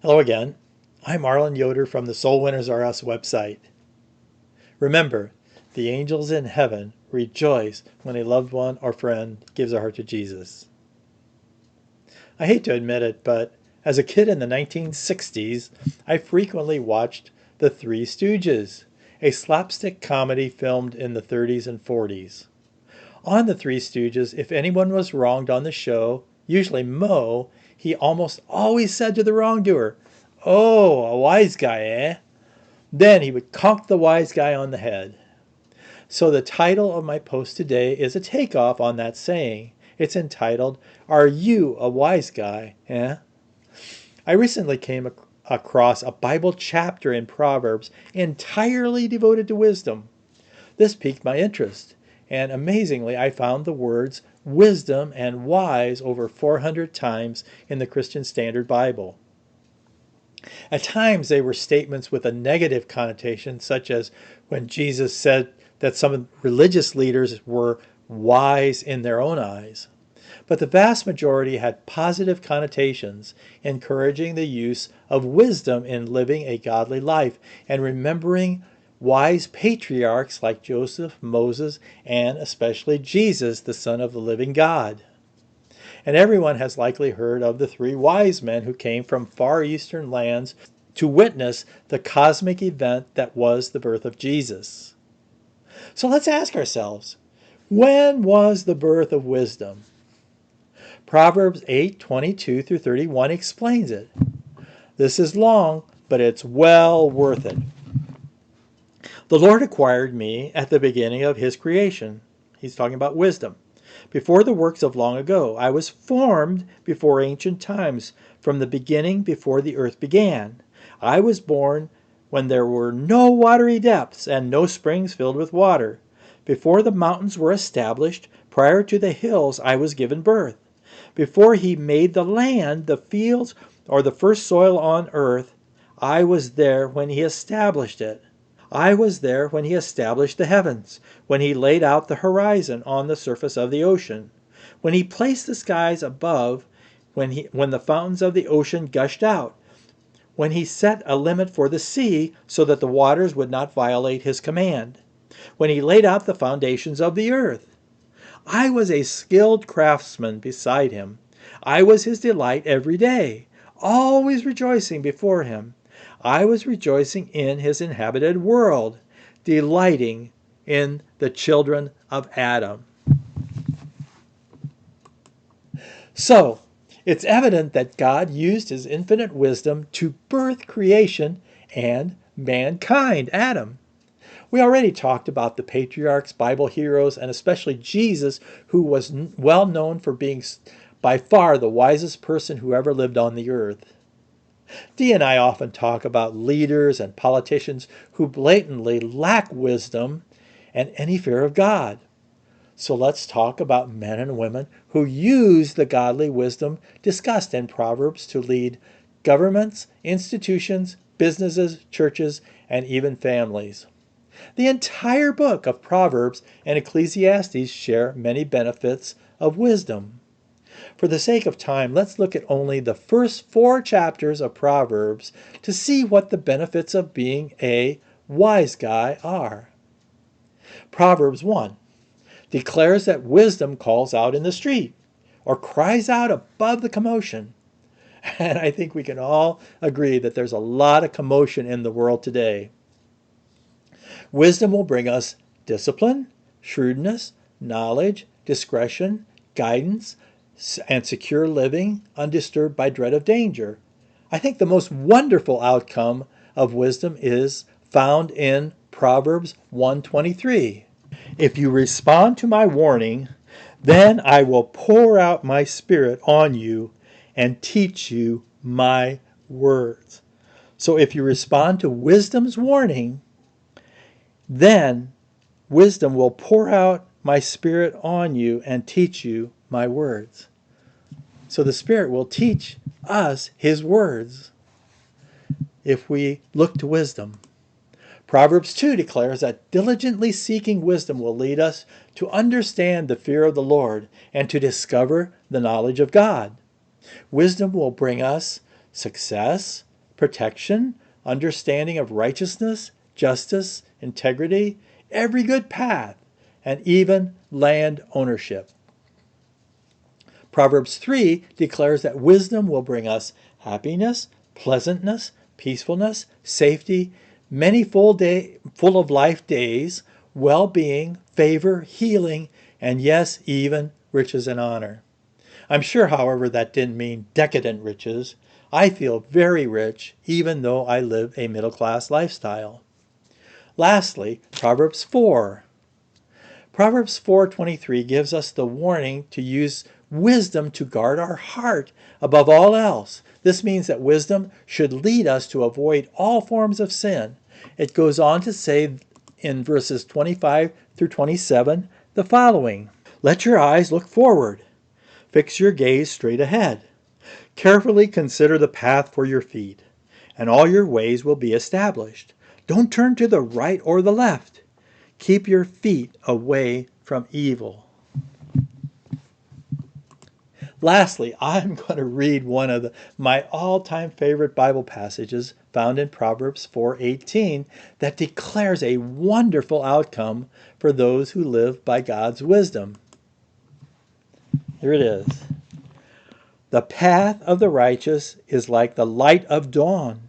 Hello again. I'm Arlen Yoder from the Soul Winners R Us website. Remember, the angels in heaven rejoice when a loved one or friend gives a heart to Jesus. I hate to admit it, but as a kid in the 1960s, I frequently watched the Three Stooges, a slapstick comedy filmed in the 30s and 40s. On the Three Stooges, if anyone was wronged on the show, usually Moe, he almost always said to the wrongdoer, "Oh, a wise guy, eh?" Then he would conk the wise guy on the head. So the title of my post today is a takeoff on that saying. It's entitled, "Are You a Wise Guy, eh?" I recently came across a Bible chapter in Proverbs entirely devoted to wisdom. This piqued my interest, and amazingly I found the words wisdom and wise over 400 times in the Christian Standard Bible. At times they were statements with a negative connotation, such as when Jesus said that some religious leaders were wise in their own eyes. But the vast majority had positive connotations, encouraging the use of wisdom in living a godly life and remembering wise patriarchs like Joseph, Moses, and especially Jesus, the Son of the living God. And everyone has likely heard of the three wise men who came from far eastern lands to witness the cosmic event that was the birth of Jesus. So let's ask ourselves, when was the birth of wisdom? Proverbs 8:22 through 31 explains it. This is long, but it's well worth it. The Lord acquired me at the beginning of his creation. He's talking about wisdom. Before the works of long ago, I was formed before ancient times, from the beginning before the earth began. I was born when there were no watery depths and no springs filled with water. Before the mountains were established, prior to the hills, I was given birth. Before he made the land, the fields, or the first soil on earth, I was there when he established it. I was there when he established the heavens, when he laid out the horizon on the surface of the ocean, when he placed the skies above, when the fountains of the ocean gushed out, when he set a limit for the sea so that the waters would not violate his command, when he laid out the foundations of the earth. I was a skilled craftsman beside him. I was his delight every day, always rejoicing before him. I was rejoicing in his inhabited world, delighting in the children of Adam. So, it's evident that God used his infinite wisdom to birth creation and mankind, Adam. We already talked about the patriarchs, Bible heroes, and especially Jesus, who was well known for being by far the wisest person who ever lived on the earth. Dee and I often talk about leaders and politicians who blatantly lack wisdom and any fear of God. So let's talk about men and women who use the godly wisdom discussed in Proverbs to lead governments, institutions, businesses, churches, and even families. The entire book of Proverbs and Ecclesiastes share many benefits of wisdom. For the sake of time, let's look at only the first 4 chapters of Proverbs to see what the benefits of being a wise guy are. Proverbs 1 declares that wisdom calls out in the street or cries out above the commotion. And I think we can all agree that there's a lot of commotion in the world today. Wisdom will bring us discipline, shrewdness, knowledge, discretion, guidance, and secure living, undisturbed by dread of danger. I think the most wonderful outcome of wisdom is found in Proverbs 1:23. If you respond to my warning, then I will pour out my spirit on you and teach you my words. So if you respond to wisdom's warning, then wisdom will pour out my spirit on you and teach you my words. So the Spirit will teach us his words if we look to wisdom. Proverbs 2 declares that diligently seeking wisdom will lead us to understand the fear of the Lord and to discover the knowledge of God. Wisdom will bring us success, protection, understanding of righteousness, justice, integrity, every good path, and even land ownership. Proverbs 3 declares that wisdom will bring us happiness, pleasantness, peacefulness, safety, many full of life days, well-being, favor, healing, and yes, even riches and honor. I'm sure, however, that didn't mean decadent riches. I feel very rich, even though I live a middle-class lifestyle. Lastly, Proverbs 4. Proverbs 4:23 gives us the warning to use wisdom to guard our heart above all else. This means that wisdom should lead us to avoid all forms of sin. It goes on to say in verses 25 through 27 the following: Let your eyes look forward. Fix your gaze straight ahead. Carefully consider the path for your feet, and all your ways will be established. Don't turn to the right or the left. Keep your feet away from evil. Lastly, I'm going to read one of my all-time favorite Bible passages found in Proverbs 4:18 that declares a wonderful outcome for those who live by God's wisdom. Here it is. The path of the righteous is like the light of dawn,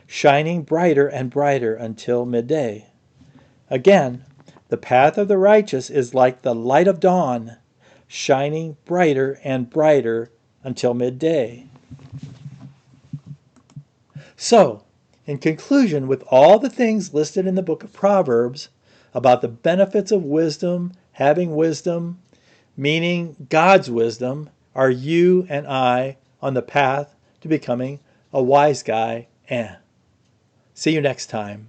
shining brighter and brighter until midday. Again, the path of the righteous is like the light of dawn, shining brighter and brighter until midday. So, in conclusion, with all the things listed in the book of Proverbs about the benefits of wisdom, having wisdom, meaning God's wisdom, are you and I on the path to becoming a wise guy? See you next time.